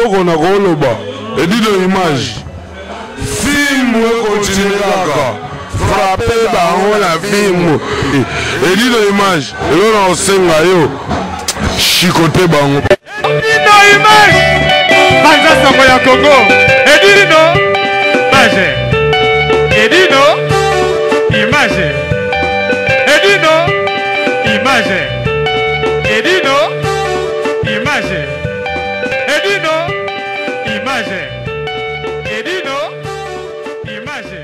eloko na koloba edino image film continue kaka frappé bango na film edino image eloko na kosenga yo chikote bango edino image banza sango ya Congo edino image edino image edino image edino image edino image edino image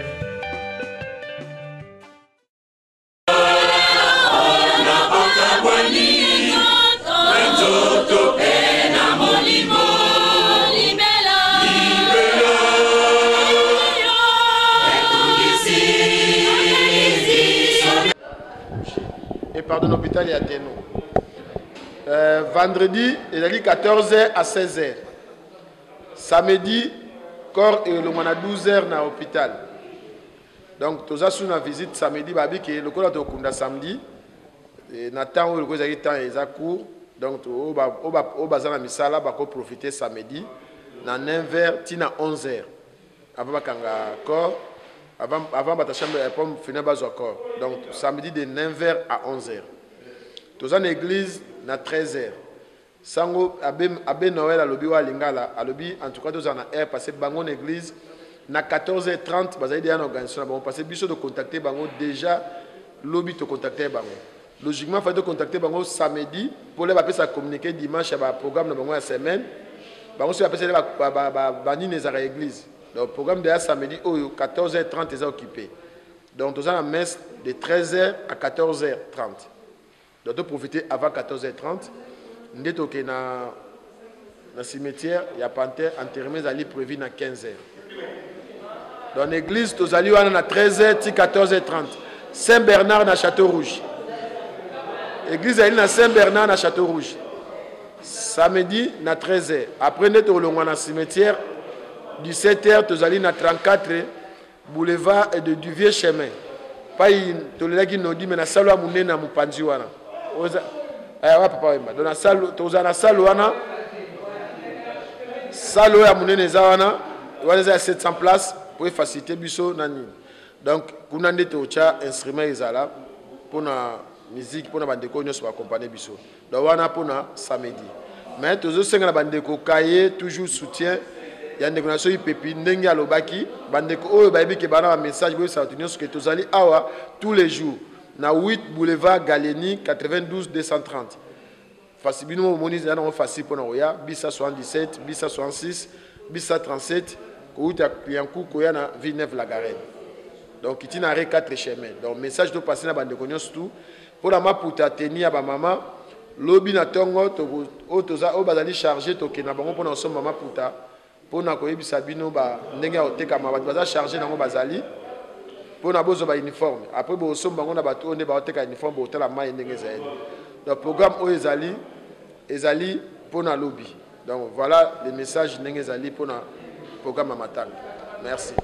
Et pardon, l'hôpital est à Ténon. Vendredi, il a dit 14h à 16h. Samedi, corps et le mois 12h dans l'hôpital. Donc, tout ça, sur une visite samedi, le corps est samedi. Et Nathan, le corps est en cours. Donc, au bazar la misala, on profiter samedi. Dans 9h, tina 11h. Avant le corps. Avant la chambre, on finit le corps. Donc, samedi de 9h à 11h. Tous en église, à 13h. Sango, Abbé Noël, à l'obi wa lingala, à l'obi, en tout cas, tous en air, passé bango église, à 14h30, vous avez déjà une organisation, on passe biso de contacter bango, déjà, l'obi te contacter bango. Logiquement, il faut contacter bango samedi, pour les appeler ça communiquer dimanche, il y a un programme de bango la semaine, bango si appeler ça, bani les à l'église. Donc, le programme de samedi, 14h30 est occupé. Donc, nous avons la messe de 13h à 14h30. Donc, nous profiter avant 14h30. Nous sommes dans le cimetière, il y a panthère, enterrement prévu à 15h. Dans l'église, nous allons à 13h à 14h30. Saint-Bernard dans Château-Rouge. L'église est à Saint-Bernard dans Château-Rouge. Samedi à 13h. Après, nous sommes dans le cimetière. 17h, tu allons à 34 boulevard et du vieux chemin. Pas tu as dit mais na salle amune na mupanzi wana. Oza papa wema. Dans la salle tu as na salle wana. Salle ya munene za wana. Wana za 700 places pour faciliter biso nani. Donc kuna ndete ocha instrument ezala pour na musique pour na bandeko nyos ba accompagner biso. Donc wana pour na samedi. Mais toujours senga na bandeko cahier toujours soutien. Il y a des gens qui peuvent aller au baki. Il y a un message tous les jours. Na 8 boulevard Galénie 92 230. Facile facile pour nous. Bissa 77, Bissa 66, Bissa 37. Piankou Koyana Villeneuve la Garenne. Donc il y a 4 chemins. Donc message de passer na bande tout pour la maputa tenir à maman. Lobi na tongo to toza o bazali charger to ke na bango pour na so mama puta. Pour na koyebisa bino ba ndenge otekama ba baza charger nango bazali pour na bozo ba uniforme après bo somba ngona ba to ne ba oteka uniforme bo tela mai ndenge zaeli. Donc programme o ezali pour na lobby. Donc voilà les messages ndenge ezali pour na programme matanga. Merci.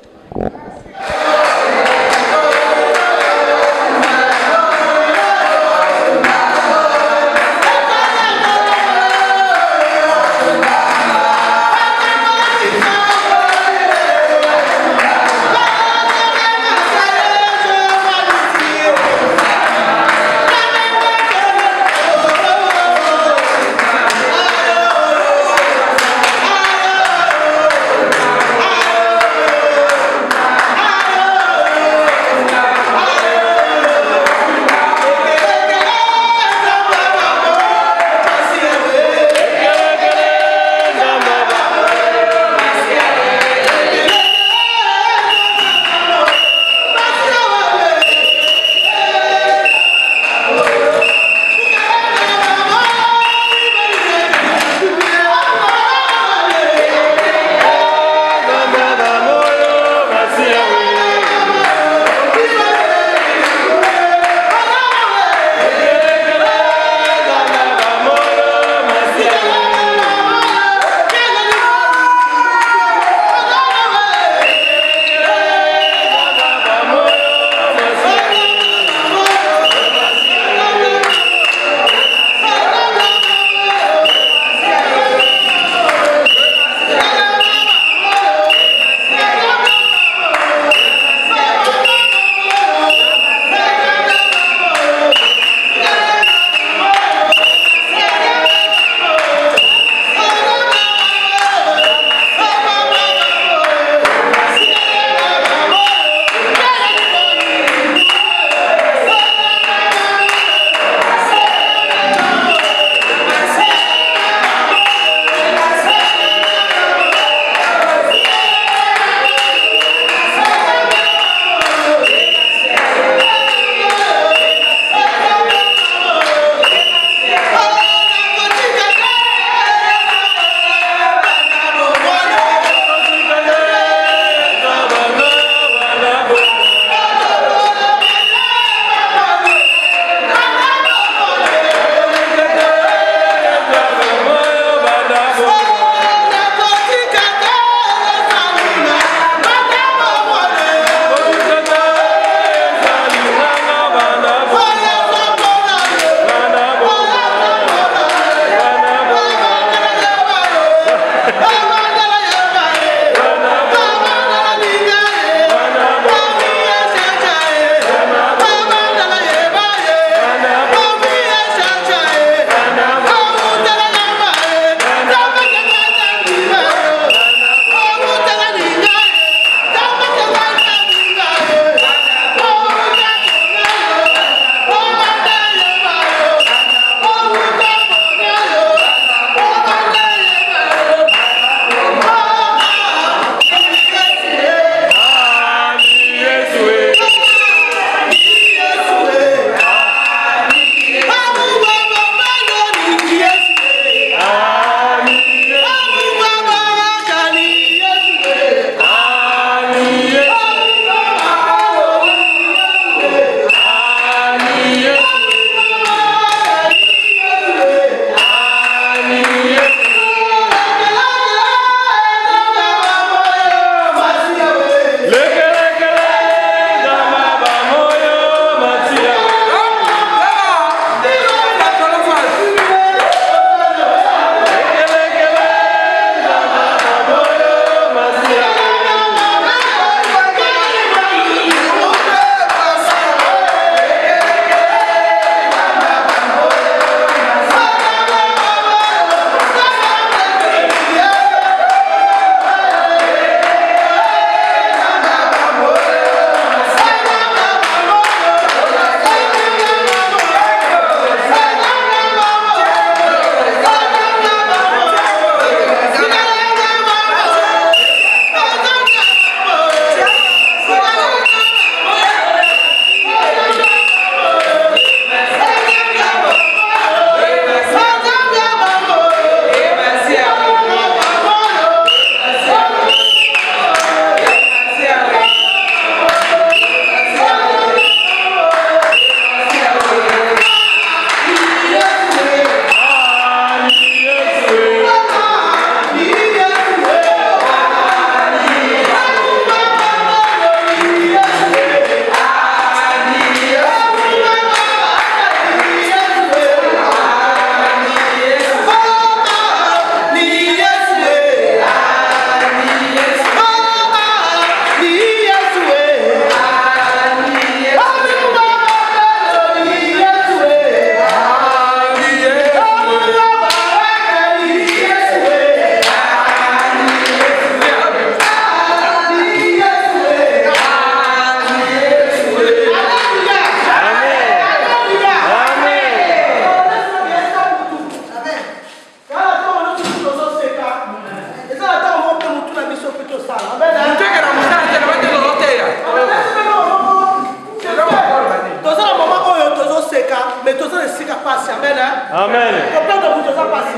Amen. Comprendre que vous avez passé.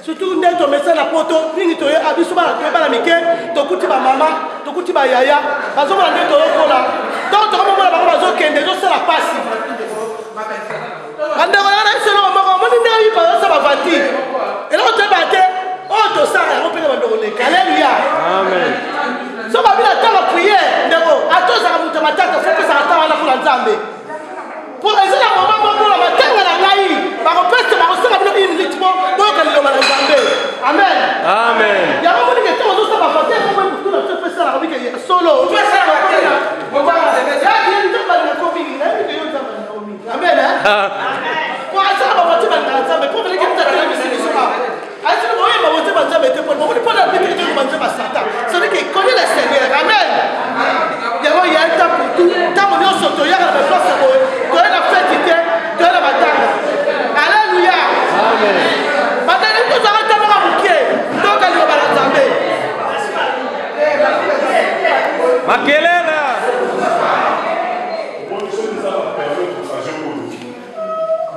Surtout dès que message na poto, ni to abiso ba na mike, to kuti ba mama, to kuti ba yaya, bazo ba nde to yokola. Donc to mo ba bazo kende zo sala pasi. Ande wala na selo mo mo ni nda yi ba zo ba vati. Et là on te battait, oh to sala on peut ba ndone. Alléluia. Amen. So ba bila ta prière, ndeko, atoza ka mutu matata, faut que ça attend na kula nzambe. Pour les gens à maman pour la terre la laï, par rapport à ma soeur avec une litre pour que le mal entende. Amen. Amen. Il y a un moment où les gens sont pas fatigués, pour tout le monde faire ça avec solo. Tu vas faire la terre. On va. Il y a des gens qui ont compris, il y a des gens qui ont compris. Amen. Pour ça on va te mettre mais pour que les gens t'attendent mais c'est ça. Est-ce que vous voyez ma voiture va te pour vous pas la petite de manger ma satan. C'est qui connaît le Seigneur. Amen. Il y a un temps pour tout. Tant on est sur toi, il y a la place pour la fête de la bataille. Alléluia. Amen. Maintenant, nous avons été à bouquet. Donc, elle va la tomber. Makelele.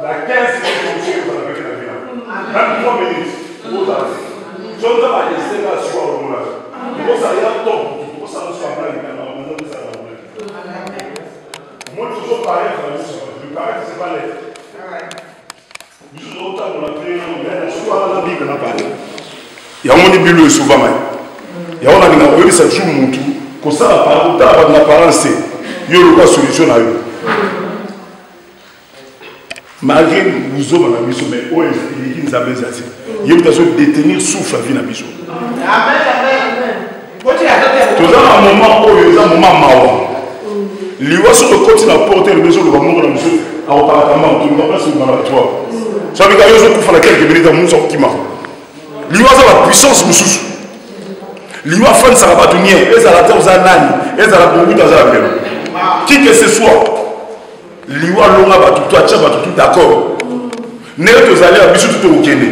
La 15 minutes, vous avez la vie. 23 minutes, vous avez. Je ne vais pas laisser la soirée au monde. Vous avez un temps. Vous savez ce qu'on a dit. Moi, toujours pareil, le pareil, c'est pas l'aide. Nous autant on a pris un soir la Bible n'a pas. Il y a un Bible souvent. Il y a un Bible ça joue mon tout. Comme ça, la parole de l'apparence, il y a une solution à eux. Malgré nous autres, on a mis sur mes hauts et les gens il y a une personne détenir souffle à vie dans la mission. Amen, amen. Tout ça, un moment où il y a un moment marrant. Liwa sur le côté de la porte de la maison, le moment de la maison, à Otarakama, tout le monde passe dans la toile. Ça veut dire qu'il y a un quelques minutes dans mon sort qui m'a. Liwa a la puissance, monsieur. Liwa fan ça va pas tenir, et ça la terre aux ananes, et ça la beaucoup dans la maison. Qui que ce soit, Liwa longa va tout, toi, tout d'accord. N'est-ce que vous allez à bisou tout au Kenya.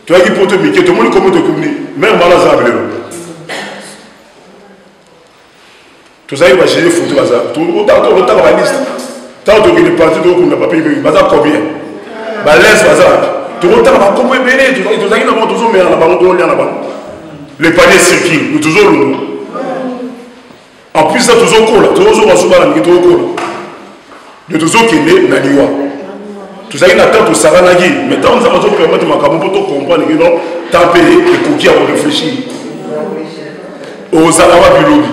Tu as dit pour te miquer, tout le monde comment te communique, même malade ça va. Tout ça, il va gérer photo. Tout le temps, on a la liste. Tant que les partis de l'autre, pas payé, il va avoir combien? Laisse, tout le temps, on va combien béné. Tout ça, il va toujours mettre là-bas. Les paniers circulent, nous toujours lourd. En plus, ça, toujours cool. Toujours, on va se battre, mais toujours cool. De toujours qui est né, dans l'Iwa. Tout ça, il attend tout ça, mais tant que ça va se permettre de comprendre que non, tant payé, et cookies à réfléchir. Aux Alawa Bilobi.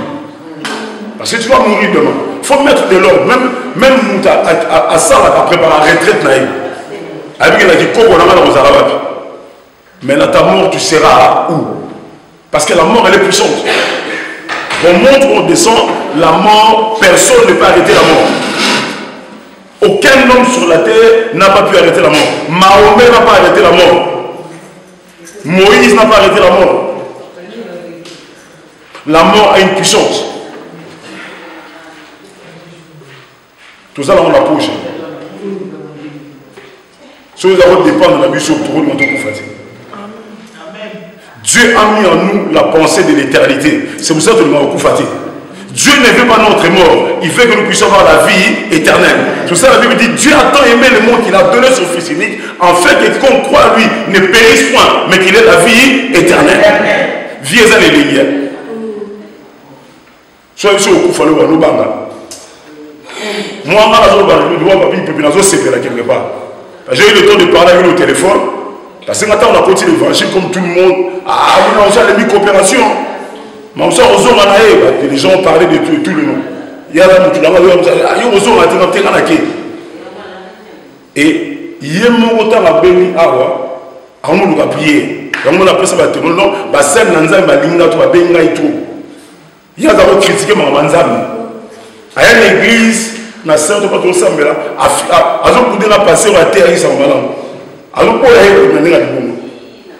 Parce que tu vas mourir demain. Il faut mettre de l'ordre. Même à ça, à préparer la retraite. Avec il a dit qu'on a aux Arabes. Mais là, ta mort, tu seras où? Parce que la mort, elle est puissante. On monte, on descend, la mort, personne ne peut arrêter la mort. Aucun homme sur la terre n'a pas pu arrêter la mort. Mahomet n'a pas arrêté la mort. Moïse n'a pas arrêté la mort. La mort a une puissance. Tout ça, là, on la pose. Si nous avons dépendre de la mission pour nous, Dieu a mis en nous la pensée de l'éternité. C'est pour ça que nous avons fatigué. Dieu ne veut pas notre mort, il veut que nous puissions avoir la vie éternelle. C'est pour ça que la Bible dit Dieu a tant aimé le monde qu'il a donné son Fils unique, afin que qu'on croit lui ne périsse point, mais qu'il ait la vie éternelle. Vie et les lignes. Soyez sur le coup, il faut nous banga. Moi, je vais quelque part. J'ai eu le temps de parler avec le téléphone. Parce que maintenant, on a continué l'évangile comme tout le monde. Ah, on a mis coopération. Mais on sort aux hommes, les gens ont parlé de tout le monde. Il y a là, il y a aux hommes, et il y a mon autant à béni awa, à mon prier. On a appelé ça non, bah celle nanza ba linga to ba benga et tout. Il y a d'abord critiqué ma manzami. À une église na sainte pas tout ça mais là a zo pour la passer la terre ça malam. Alors pour la na nga bon.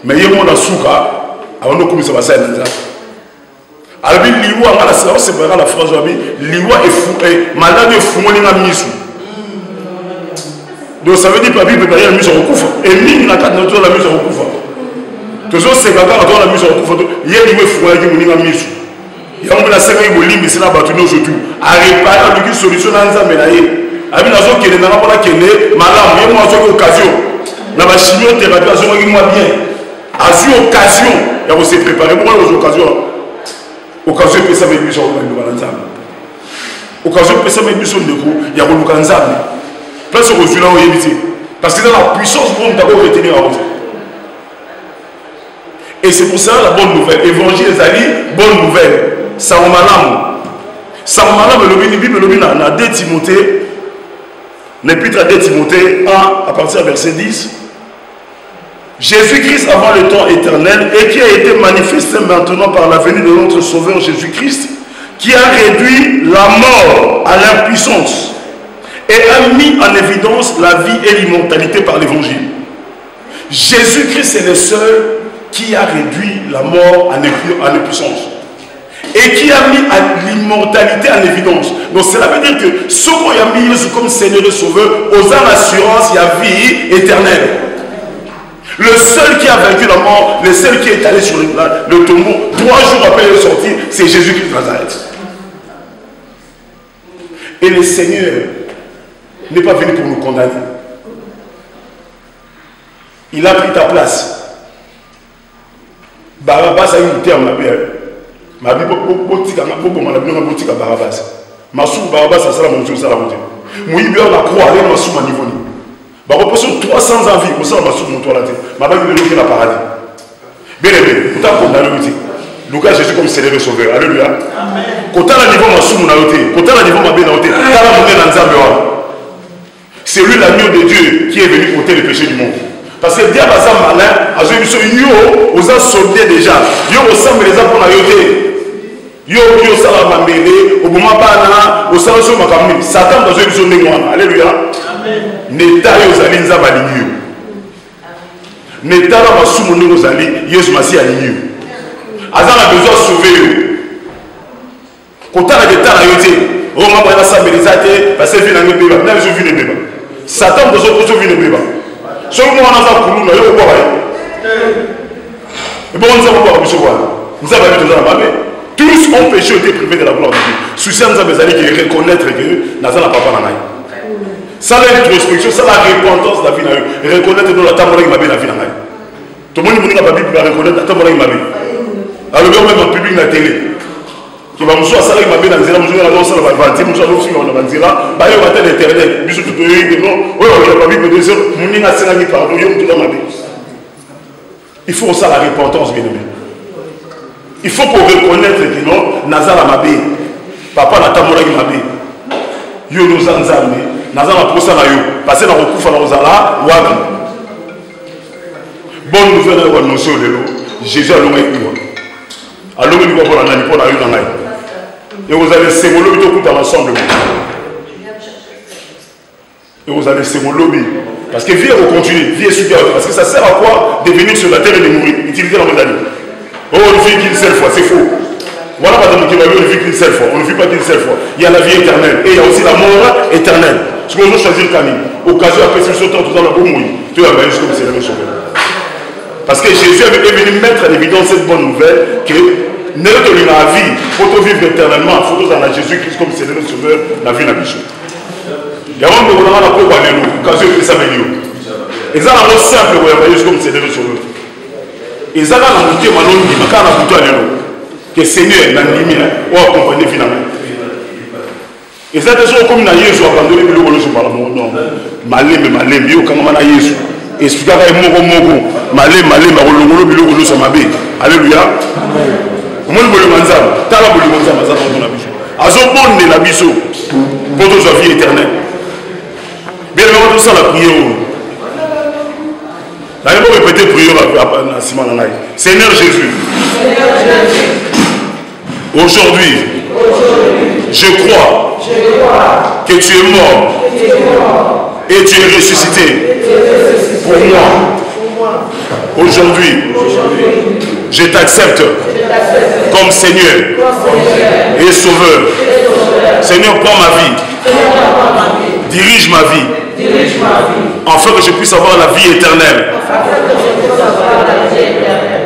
Mais il y a mon asuka avant de commencer à passer nanza. Alors liwa ngala ça c'est pas la phrase abi liwa est fou et malade est fou moninga misu. Donc ça veut dire que la Bible peut rien la mise en recouvre. Et mine n'a pas de la mise en recouvre. Toujours c'est quand on a la mise en recouvre. Il y a des fois qui m'ont mis la mise. Il y a un peu la série de l'île, mais c'est là bâtonné surtout. À réparer une solution dans un médaillé. Abi nazo kene na ngapona kene malamu ye moi zo occasion na ba chimiothérapie azo ngi moi bien. Azu occasion ya ko se préparer pour les occasions. Occasion pe ça mebi so ko ba nzambe. Occasion pe ça mebi so ndeko ya ko luka nzambe. Place ko zula o yebiti parce que dans la puissance pour d'abord retenir en route. Et c'est pour ça la bonne nouvelle. Évangile des alliés, bonne nouvelle. Ça on malam. Ça on malam le Bible le Bible na 2 Timothée. L'épître à 2 Timothée 1 à partir du verset 10. Jésus-Christ avant le temps éternel et qui a été manifesté maintenant par la venue de notre Sauveur Jésus-Christ, qui a réduit la mort à l'impuissance et a mis en évidence la vie et l'immortalité par l'évangile. Jésus-Christ est le seul qui a réduit la mort à l'impuissance et qui a mis l'immortalité en évidence. Donc cela veut dire que ce qu'on a mis comme Seigneur et Sauveur, aux l'assurance, il y a vie éternelle. Le seul qui a vaincu la mort, le seul qui est allé sur le tombeau, 3 jours après le sortir, c'est Jésus-Christ de Nazareth. Et le Seigneur n'est pas venu pour nous condamner. Il a pris ta place. Barabbas a eu une terme, ma vie, Barabbas. Massou Barabbas, ça sera mon Dieu, ça la monté. Moïse, la croix, elle est Massou, ma niveau. Bah, on peut 300 ans vie, on s'en va sur mon toit là. Ma bague de l'eau la paradis. Bien aimé, vous t'avez condamné le dit. Lucas Jésus comme Seigneur et Sauveur. Alléluia. Amen. Quand on a niveau ma sou mon aoté, quand on a niveau ma bien aoté, quand on a monté dans Zambéa. C'est lui l'agneau de Dieu qui est venu ôter les péchés du monde. Parce que diable a malin, a joué sur yo, aux a soldé déjà. Yo ressemble les gens pour la yoté. Yo yo sala mamele, au moment bana, au sala sur ma famille. Satan dans une zone de alléluia. N'état aux alliés nous a baligné. N'état là ma sous mon aux alliés, Yesu masi aligné. Azan a besoin de sauver. Quand on a des temps à yoté, on m'a pas la sabélisate parce que vient un bébé, même je vis le bébé. Satan besoin de sauver le bébé. Seulement on a ça pour nous, yo quoi. Et bon on nous a pas pour sauver. Nous avons besoin de la tous ont péché, ont été privés de la gloire de Dieu. Souci nous a besoin de reconnaître que nous avons la papa dans la ça l'introspection, ça la repentance de la vie. Reconnaître que la table de la vie. Tout le monde n'a pas Bible pour reconnaître la table de la vie. Alors, même en public, la télé. Qui va me dire, ça va bien dans la mesure où ça va vanter, nous allons suivre dans la mesure là, bah, il va être l'éternel. Bisous tout le monde, non, oui, on n'a pas Bible de dire, mon nez a sénagé pardon, il y a tout dans ma vie. Il faut ça la repentance, bien aimé. Il faut qu'on reconnaisse que non, Nazar a ma vie. Papa n'a pas mon vie. Yo nous en armés. Nazana pour ça parce que dans le coup Falozala, Wabi. Bonne nouvelle à annoncer au délo. Jésus a l'homme eu. Alors il va pour la nani pour la dans l'air. Et vous allez sémolo tout dans l'ensemble. Et vous allez sémolo parce que vie est continue, vie est supérieure. Parce que ça sert à quoi de venir sur la terre et de mourir, utiliser la médaille. Oh, on ne vit qu'une seule fois, c'est faux. Voilà pas de qui va on ne vit qu'une seule fois. On ne vit pas qu'une seule fois. Il y a la vie éternelle et il y a aussi la mort éternelle. Ce qu'on veut choisir le camin. Occasion après ce sautant tout dans la boue mouille. Tu vas voir jusqu'au Seigneur Sauveur. Parce que Jésus est venu mettre en évidence cette bonne nouvelle que notre la vie, il faut vivre éternellement, il faut dans la Jésus-Christ comme Seigneur Sauveur, la vie n'a plus. Il y a un moment où on a la pauvre à nous, occasion de ça venir. Et ça la simple où on va comme Seigneur Sauveur. Et ça la bouteille malon dit, mais quand la bouteille à nous, que Seigneur n'a ni mis, on va accompagner finalement. Et ça te sont comme na Yesu abandonné le wolo sur parlement non malem yo kanga na Yesu expliquer moko malem ba kolongolo bilo wolo sur mabe alléluia amen mon bolo manzama tala bolo manzama za ko na biso azo bonne la biso pour toute vie éternelle bien on ça la prière là il faut répéter prière à Simon Nanaï Seigneur Jésus aujourd'hui je crois que tu es mort et tu es ressuscité pour moi. Aujourd'hui, je t'accepte comme Seigneur et Sauveur. Seigneur, prends ma vie, dirige ma vie, afin que je puisse avoir la vie éternelle.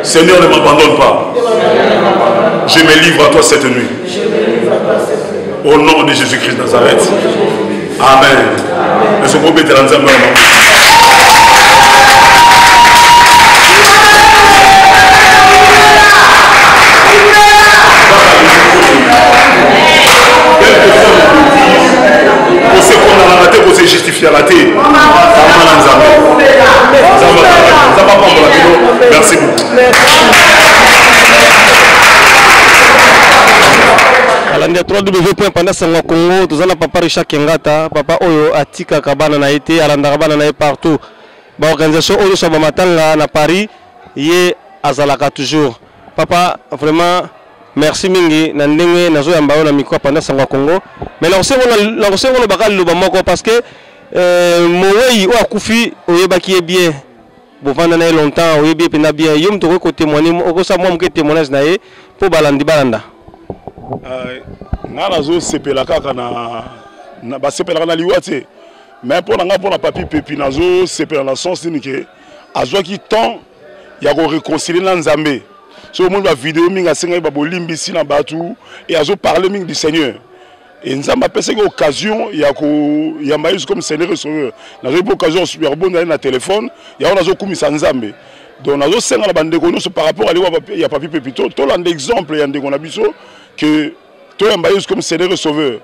Seigneur, ne m'abandonne pas. Je me livre à toi cette nuit. Au nom de Jésus-Christ de Nazareth. Amen. Est-ce qu'on peut mettre ensemble? Pour ce qu'on a raté, pour se justifier à la tête. Merci beaucoup. Alandi 3w.pandasanga Congo, tozana papa Richard Kengata, papa oyo atika kabana na été, alanda kabana na partout. Ba organisation oyo so ba matanga na Paris, ye azalaka toujours. Papa, vraiment merci mingi na ndenge nazo yamba yo na micro pandasanga Congo. Mais la recevons le bakal lo bamoko parce que moyi o akufi oyebaki e bien. Bon vanda na longtemps oyebi pena bien. Yom to ko témoigner o sa mo mke témoignage na ye pour balandi balanda. Nga nazo sepela kaka na ba sepela na liwa te. Mais pour nga pour na papi pepi nazo sepela na sens ni ke azwa ki temps ya ko réconcilier na Nzambe. So mo ba vidéo minga senga ba bolimbisi na batu et azo parler mingi du Seigneur. Et Nzambe a passé l'occasion ya ko yamba Yesu comme Seigneur et Sauveur. Nazo eu occasion super bon na téléphone, ya on azo kumisa Nzambe. Donc nazo senga na bande ko par rapport à liwa ya papi pepi to l'un d'exemple ya ndeko na biso que toi yamba Yesu comme Seigneur et Sauveur.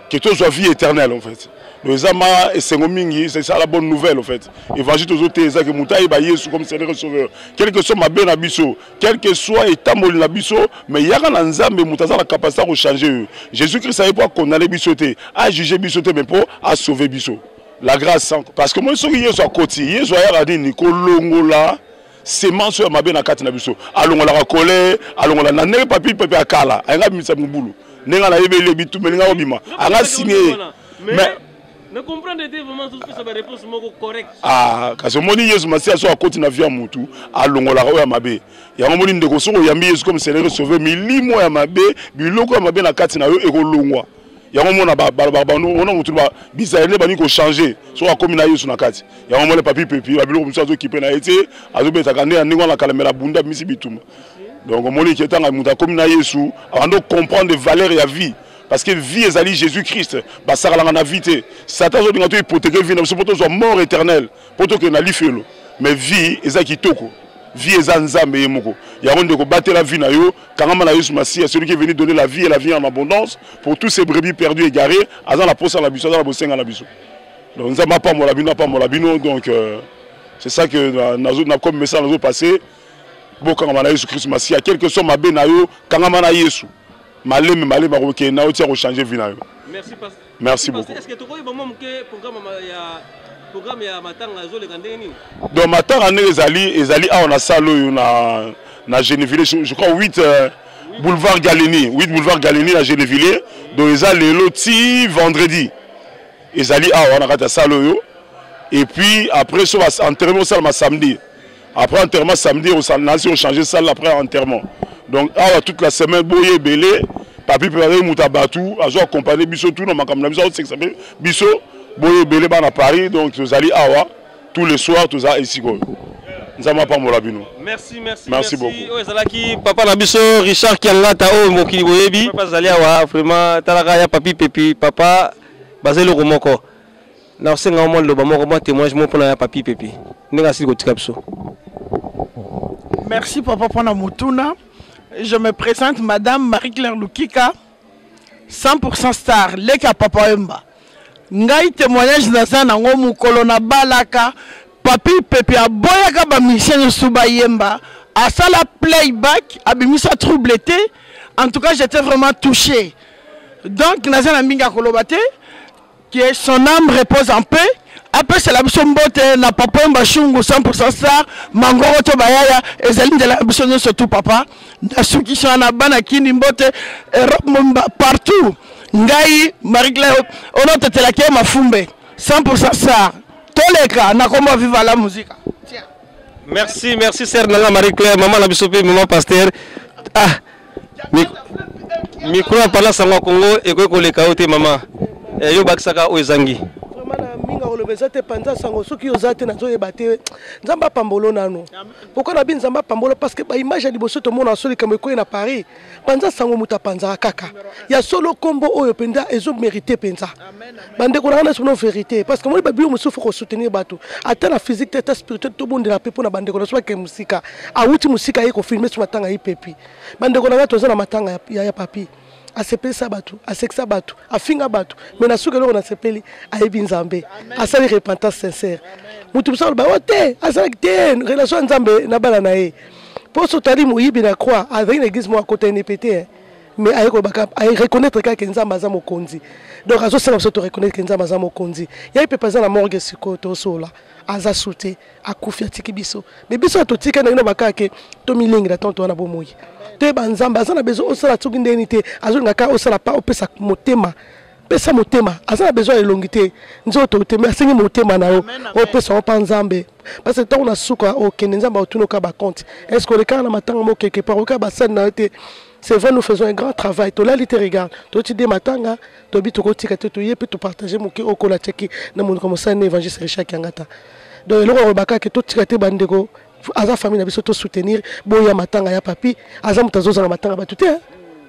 Que toi soit vie éternelle en fait. Le Zama et Sengomingi, c'est ça la bonne nouvelle en fait. Évangile aux autres, c'est que Moutaï ba Yesu comme Seigneur et Sauveur. Quel que soit ma ben abisso, quel que soit état mol abisso, mais il y a un Nzambe Moutaza la capacité de changer. Jésus-Christ savait pas qu'on allait bissoter, à juger bissoter mais pour à sauver bisso. La grâce parce que moi je suis à côté, je suis à dire Nicolongola. C'est mensuel ma ben à quatre nabisso. Allons on la recoller, allons on la nané papi papi à Kala, un gars misa mubulu. Nenga la yebe le bitu mais nenga obima. Anga signé. Mais ne comprendre vraiment tout ça, réponse correcte. Ah, parce que mon Yesu m'a dit à soi côté na vie à mutu, à longola ya mabe. Ya ngomoni ndeko so ya mi Yesu comme Seigneur sauver milimo ya mabe, biloko ya mabe na kati na yo e ko longwa. Ya ngomona ba on a mutu ba bisaele bani ko changer. So akomi na Yesu na kati. Ya ngomona papi pepi, ba biloko mutu zo kipe na été, azo beta kande ya ningo na kalemela bunda misi bituma. Donc moni ki etanga mutu akomi na Yesu, avant de comprendre les valeurs ya vie. Parce que vie est allée Jésus-Christ, bah ça la vité. Satan a dit hypothéquer vie, c'est pour soit mort éternelle, pour que na lifelo. Mais vie est à kitoko, vie est à Nzambe et moko. Il y a un de battre la vie na yo, quand on a eu ce Messie, celui qui est venu donner la vie et la vie en abondance pour tous ces brebis perdus et égarés, avant la poste à la biso, dans la bosse à la biso. Donc nous n'avons pas molabino, pas molabino, donc c'est ça que nous avons comme message nous passé. Bon quand on a eu ce Christ Messie, quel que soit ma ben na yo, quand on a eu Yesu. Malé marocain na otia ko changer vie na yo. Merci beaucoup. Est-ce que tu vois programme ya matanga zo le kandeni? Donc matanga ezali on a ça na Gennevilliers, je crois 8 boulevard Galeni, 8 boulevard Galeni à Gennevilliers. Donc ezali le ti vendredi. Ezali on a rata ça yo. Et puis après ça va enterrement ça samedi. Après enterrement samedi on changer ça après enterrement. Donc, toute la semaine, boye belé, papi préparé moutabatu, a accompagné biso tout dans ma caméra, biso boye belé à Paris, donc nous allons awa tous les soirs, tous à ici quoi. Nous avons pas molabino. Merci beaucoup. Papa na biso Richard Kengata o mokili boyebi, papa zali awa vraiment talaka ya papi pepi, papa basé le romoko. Na senga mo lo ba moko mo témoignage mo pona ya papi pepi. Ndinga sili ko tika biso. Merci papa pour la mutuna. Je me présente Madame Marie-Claire Lukika, 100% star, Leka Papa Emba. Ngai témoignage naza nango mukolo na balaka, papi pepe aboyaka ba mission suba yemba, à ça la playback, abimisa troubleté. En tout cas, j'étais vraiment touché. Donc naza na minga kolobate, que son âme repose en paix. Après c'est la mission mbote na papa Emba Shungu 100% star, mangoro to bayaya, ezali de la mission surtout papa. Nasuki sana bana kini mbote Europe partout. Ngai Marie-Claire on a tete la kie mafumbe 100% ça. Toleka na komba viva la musique. Merci sœur Nanga Marie-Claire, maman la bisope, maman pasteur. Ah. Micro pala sanga Congo et ko koleka ote maman. Yo baksaka o ezangi. Vraiment minga olobeza te panza sango soki ozate nazo yebate nzamba pambolo nano pourquoi na bin nzamba pambolo parce que ba image ya liboso to mona soli comme ko na Paris panza sango muta panza kaka ya solo combo oyo penda ezo mériter penza bande ko na sono vérité parce que moi ba bio musu faut soutenir bato ata la physique tête spirituelle to bonde la pepo na bande ko na so ke musika a wuti musika yeko filmer sur matanga ipepi bande ko na to za na matanga ya papi asepeli sabatu aseksa batu afinga batu mais na suka loko na sepeli ayebi nzambe asali repentance sincère mutu musala ba ote asala te relation nzambe na bala na ye pour so tali moyibi na croix avec l'église moi côté NPT mais ayeko baka ay reconnaître que nzambe aza mokonzi donc azo sala so to reconnaître que nzambe aza mokonzi ya pe pas na morgue siko to sola aza souté akufi atiki biso mais biso to tika na baka ke to milingi na tonto na bomoyi te banzamba azana bezo osala tsuki ndeni te azonga ka osala pa opesa motema pesa motema azana bezo elongité nzoto te mais asengi motema na yo opesa opa nzambe parce que tant na suka okende nzamba otuno ka ba compte est-ce que le cas na matanga mo quelque part o ka ba sana na te c'est vrai nous faisons un grand travail to la lité regarde to ti de matanga to bi to ko tika te to yepe to partager mo ke okola cheki na mo comme ça évangile Richard Kiangata donc le roi baka ke to tika te bandeko aza famille na biso to soutenir boya matanga ya papi aza mutazoza na matanga batute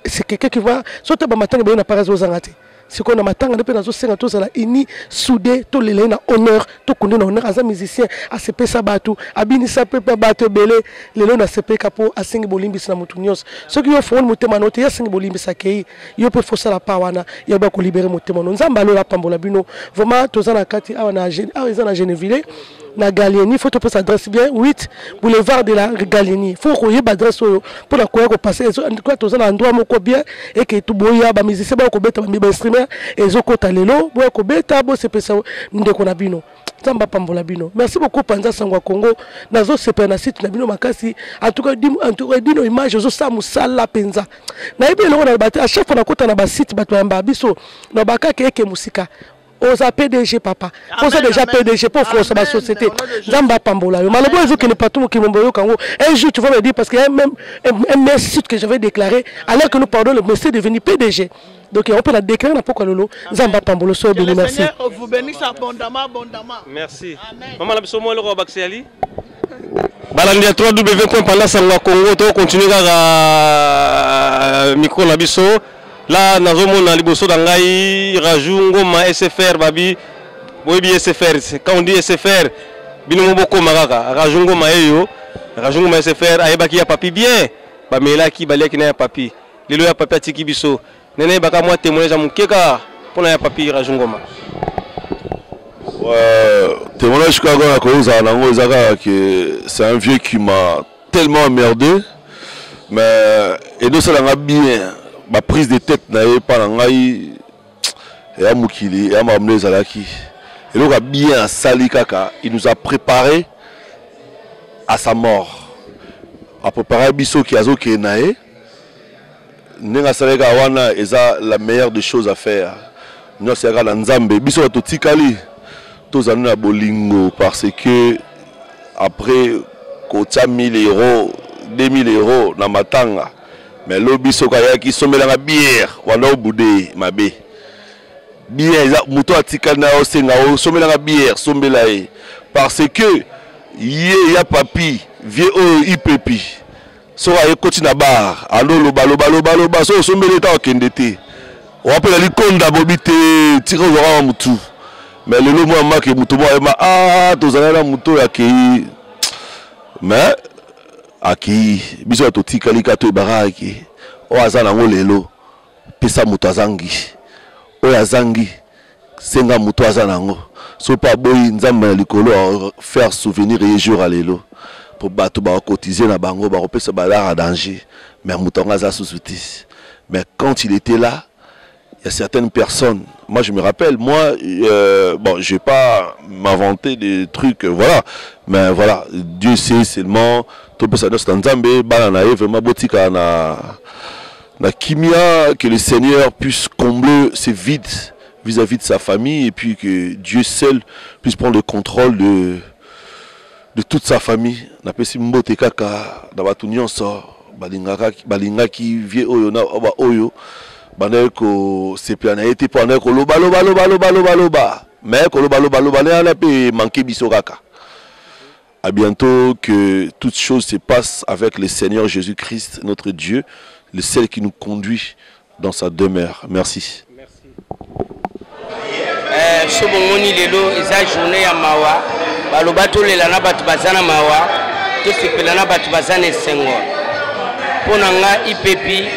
c'est quelqu'un qui va sote ba matanga be na parazo zangate siko na matanga pe nazo senga to zala ini soudé to lele na honneur to kunde na honneur aza musicien asepesa batu abini sa pepa batu belé lelo na sepeka po asengi bolimbisa na mutu nyos soki yo fon mutema no te ya sengi bolimbisa kei yo pe fosa la pawana ya ba ko libérer mutema no nzamba lo la pambola bino vraiment to zana kati awa na Geneville na Galieni, il faut te passer adresse bien 8 boulevard de la Galieni. Il faut que tu adresse pour la quoi passer. Quand tu as un endroit bien et que tu bois ba musicien ba ko beta ba streamer et zo ko talelo boya ko beta bo se pesa ndeko na bino. Zamba pambola bino. Merci beaucoup Panza Sangwa Congo. Nazo sepe na site na bino makasi. En tout cas dino image zo sa musala penza. Na ibe lo na bata à chaque fois na kota na ba site bato yamba biso na baka ke musika. Oza PDG papa. Oza déjà PDG pour forcer la société. Zamba pambola. Malabo ezo que ne pas tout qui m'envoie kango. Un jour tu vas me dire parce qu'il y a même un site que j'avais déclaré alors que nous parlons le monsieur est devenu PDG. Donc on peut la déclarer na poko lolo. Zamba pambola so béni merci. Vous bénisse abondamment abondamment. Merci. Maman la biso mo le ko baksiali. Balandi 3w.pandasangwa Congo to continuer à micro na biso. Là, nous avons liboso d'angai Rajungo ma SFR babi boyebi SFR quand on dit SFR bino boko maraka Rajungo ma eyo Rajungo ma SFR ayebaki ya papi bien ba melaki baleki na ya papi lelo ya papi atiki biso nene baka moi témoignage ya mukeka pona ya papi Rajungo ma témoignage ka na koza nango ezaka que c'est un vieux qui m'a tellement emmerdé mais et nous ça l'a bien. Ma prise de tête n'a pas l'angaï et à Moukili et à Mamle Zalaki. Et donc, bien Sali Kaka, il nous a préparé à sa mort. A préparé Bisso qui a zo qui est naé. Nenga Salega Wana est la meilleure des choses à faire. Nous c'est la Nzambe. Bisso a tout tikali. Tous en a bolingo parce que après Kota 1000 euros, 2000 euros na matanga. Mais l'obi sokaya qui sommet la bière, wana obude mabe. Bière, muto atika na osenga o sommet la bière, sommet la e. Parce que y a papi, vieux ipepi. So a continue na bar, alo loba so sommet l'état okendete. On appelle li konda bobite, tiro zora mutu. Mais le lomo amake mutu bo ema tozala mutu ya kei. Mais aki biso to tikali ka to baraki o azana ngolelo pesa mutu azangi o azangi senga mutu azana ngo so pa boyi nzamba likolo faire souvenir et jour à lelo pour bato ba cotiser na bango ba pesa balara danger mais mutu ngaza sous-soutis mais quand il était là il y a certaines personnes, moi je me rappelle, moi, bon, je vais pas m'inventer des trucs, voilà, mais voilà, Dieu sait seulement, tout peut s'adresser dans Nzambe, bananae, vraiment botika na kimia, que le Seigneur puisse combler ses vides vis-à-vis de sa famille et puis que Dieu seul puisse prendre le contrôle de toute sa famille. Na pesi mbote kaka, na batu nyonso, balingaki vie oyo na oba oyo. Bandeko c'est plan a été pendant que loba Mais manqué bisokaka. À bientôt, que toutes choses se passent avec le Seigneur Jésus-Christ, notre Dieu, le seul qui nous conduit dans sa demeure. Merci. Sobomoni lelo eza journée ya mawa baloba tolela na bato bazana mawa tosepela na bato bazana esengo mpona nga ipepi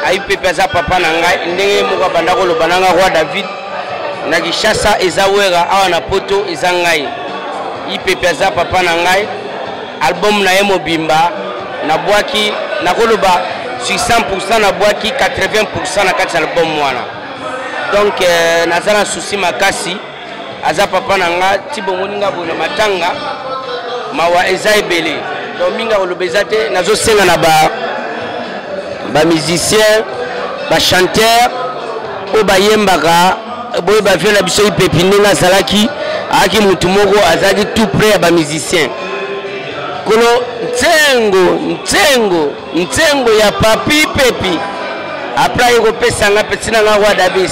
aipepi aza papa na ngai ndenge moko banda koloba na nga roi David na Kishasa eza wera awa na poto eza ngai ipepi aza papa na ngai album na ye mobimba na bwaki na koloba sur 100% na bwaki 80% na kati album wana. Donc nazana souci makasi aza papa nanga tibo moninga bona matanga mawa eza ebele donc minga olobezate nazo senga na ba musicien ba chanteur o ba yembaka boye ba vela biso ipepi ndinga salaki aki mutu moko azaki tout près ba musicien kolo ntengo ya papi pepi après il repère nga petina nga roi David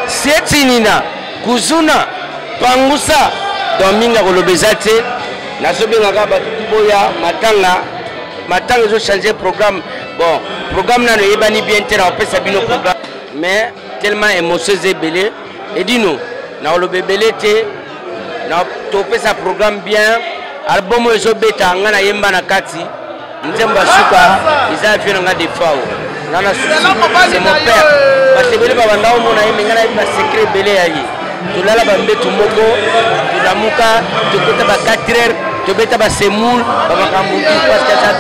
setinina kuzuna pangusa dominga kolobezate nasobenga ka batuti boya matanga zo changer programme bon programme na yebani bien te na opesa bino programme mais tellement émotion zebele et dino na kolobebele te na topesa programme bien album ezo beta nga na yemba na kati nzemba suka isa fio nga defao. C'est mon père. Parce que les babanda on a aimé un secret belé aïe. Tu l'as la bambe tu moko, tu la muka, tu peux pas 4 heures, tu peux pas semoule, baba kambuki parce que ça.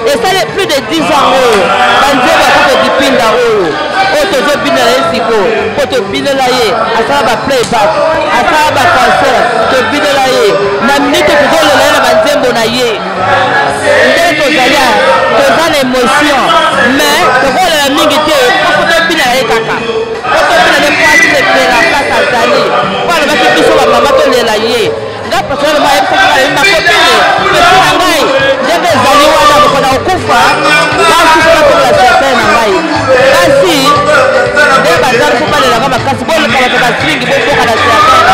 Et ça fait plus de 10 ans à playback, à faire un concert, de bidelaye, na minute pour le la manzembo na ye. Ndeko zaya, toza na émotion, mais pour la mingité, pour que bidelaye kaka. Pour que bidelaye passe le pera place à Zali. Pour le battre qui soit maman to le la ye. Nga personnellement aime ça ma copine, mais pour la ngai, ndeko Zali wana bokona okufa, là kufa pour la certaine ngai. Kasi nde bazali kubalela kama kasi bole kama tabasringi boboka na certaine.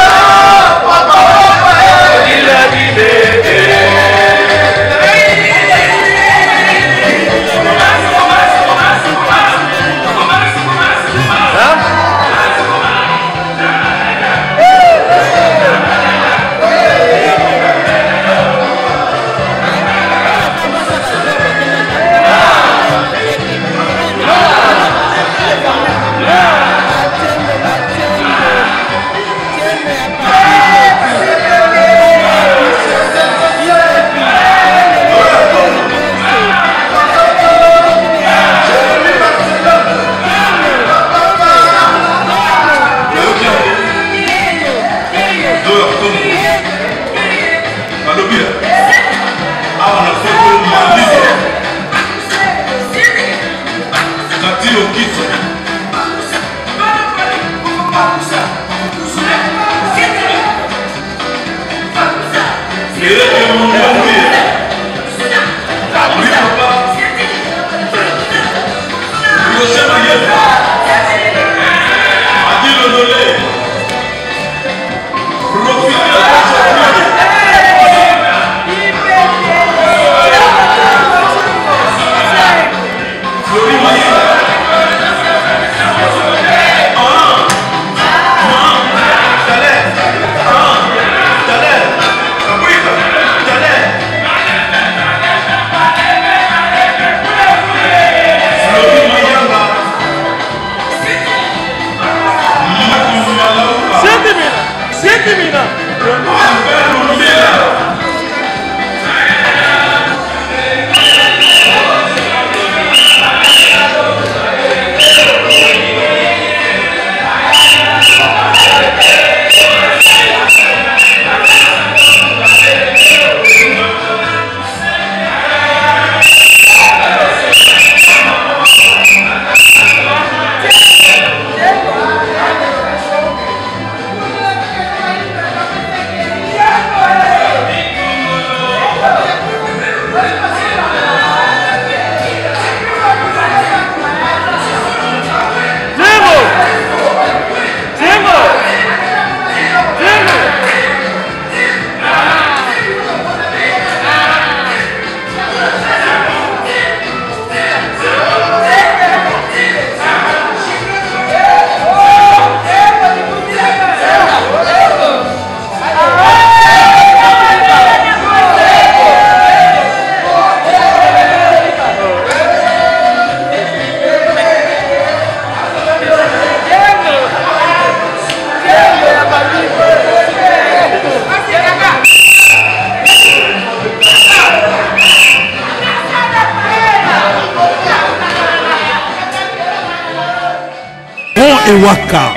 Waka,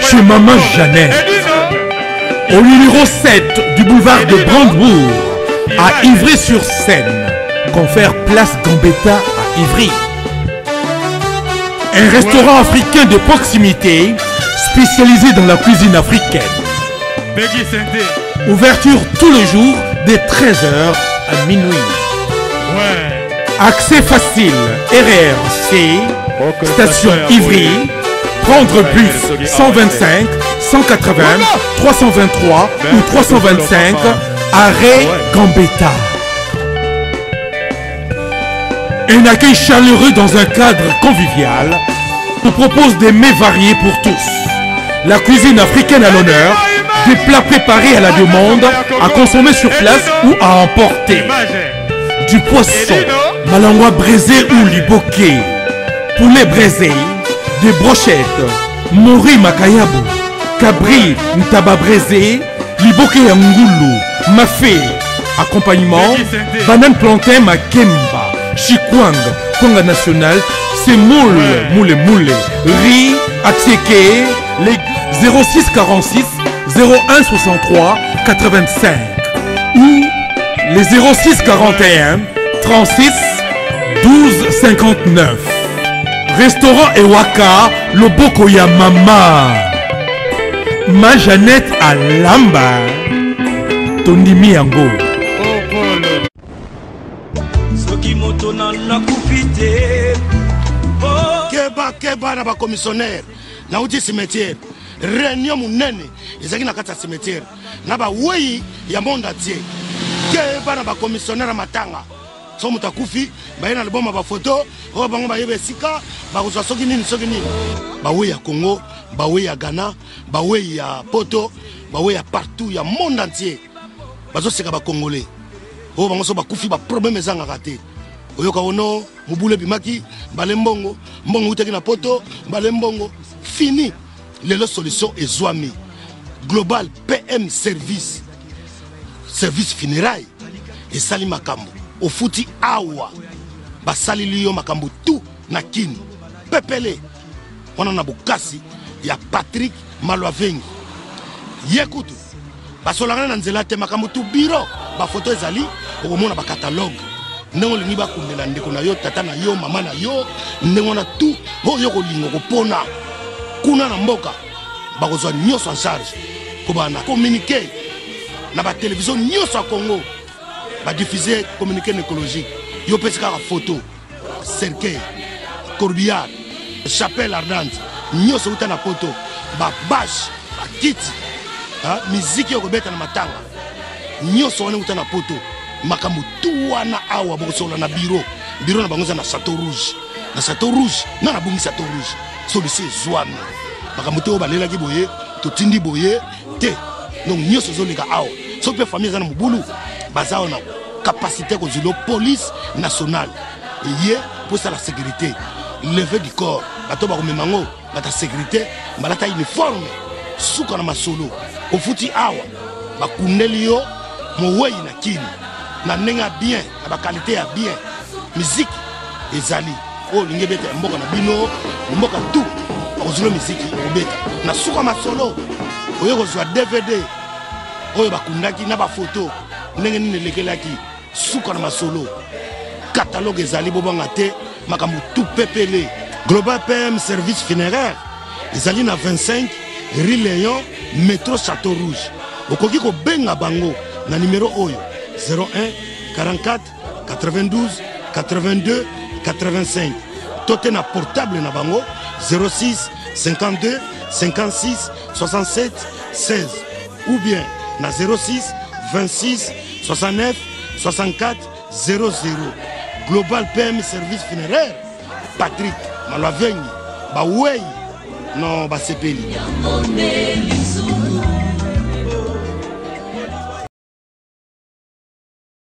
chez Maman Jeannette, au numéro 7 du boulevard de Brandebourg, à Ivry-sur-Seine, confère Place Gambetta à Ivry. Un restaurant africain de proximité spécialisé dans la cuisine africaine. Ouverture tous les jours dès 13h à minuit. Accès facile, RRC, station Ivry, prendre bus 125, 180, 323 ou 325, arrêt Gambetta. Un accueil chaleureux dans un cadre convivial nous propose des mets variés pour tous. La cuisine africaine à l'honneur, des plats préparés à la demande, à consommer sur place ou à emporter. Du poisson, malangwa braisé ou liboké, poulet braisé, des brochettes, mori makayabu, cabri ntaba braisé, liboké ngoulou, mafé. Accompagnement, banane plantain makemba, chikwang, konga national, semoule, moule, riz, atsieke, les 06 46 01 63 85 ou les 06 41 36 12 59. Restaurant Ewaka, Loboko ya Mama. Ma Jeannette à Lamba. Tondimi yango. Keba na ba commissionnaire na uti cimetière réunion munene ezaki na kata cimetière na ba wei ya monde entier keba na ba commissionnaire matanga so mutakufi ba na liboma ba photo o bango ba yebe sika ba kozwa soki nini ba wei ya Congo ba wei ya Ghana ba wei ya Poto ba wei ya partout ya monde entier bazo seka ba congolais o bango so ba kufi ba problème ezanga raté oyoka ono mubule bimaki bale mbongo utaki na Poto bale mbongo fini lelo solution ezwami global PM service funérailles et sali makambo ofuti awa basali liyo makambo tout na kini pepele wana na bukasi ya Patrick Malwavengi yekutu basolanga na nzela te makambo tout bureau ba photo ezali okomona ba catalogue ndenge olingi bakundela ndeko na yo tata na yo mama na yo ndenge na tout oyo kolinga kopona kuna na mboka bakozwa nyonso en charge kobana communiquer na ba télévision nyonso ya Congo ba diffuser communiqué écologique yo pesi kaka photo cercueil corbillard chapelle ardente nyonso uta na Poto ba bâche ba kiti miziki yo kobeta na matanga nyonso wana uta na Poto makambo tu wana awa bokosola na bureau na bangoza na Château Rouge na bungi Château Rouge solution zwami makambo te obalelaki boye totindi boye te donc nyonso zoleka awa so pe famille zana mubulu bazao na capacité ko zilo police nationale et pour ça la sécurité lever du corps bato ba komemango bata sécurité balata uniforme suka na masolo ofuti awa bakundeli yo mowei na kini na nenga bien na ba qualité ya bien musique ezali o linge beta mboka na bino mboka tout ozilo musique obeta na suka masolo oyo kozwa DVD oyo bakundaki na ba photo ndenge nini lekelaki suka na masolo catalogue ezali bobanga te makambo tout pepele global PM service funéraire ezali na 25 rue Léon métro Château Rouge okoki ko benga bango na numéro oyo 01 44 92 82 85 tote na portable na bango 06 52 56 67 16 ou bien na 06 26 69 64 00 global PM service funéraire Patrick Malwavengi bawei non basepeli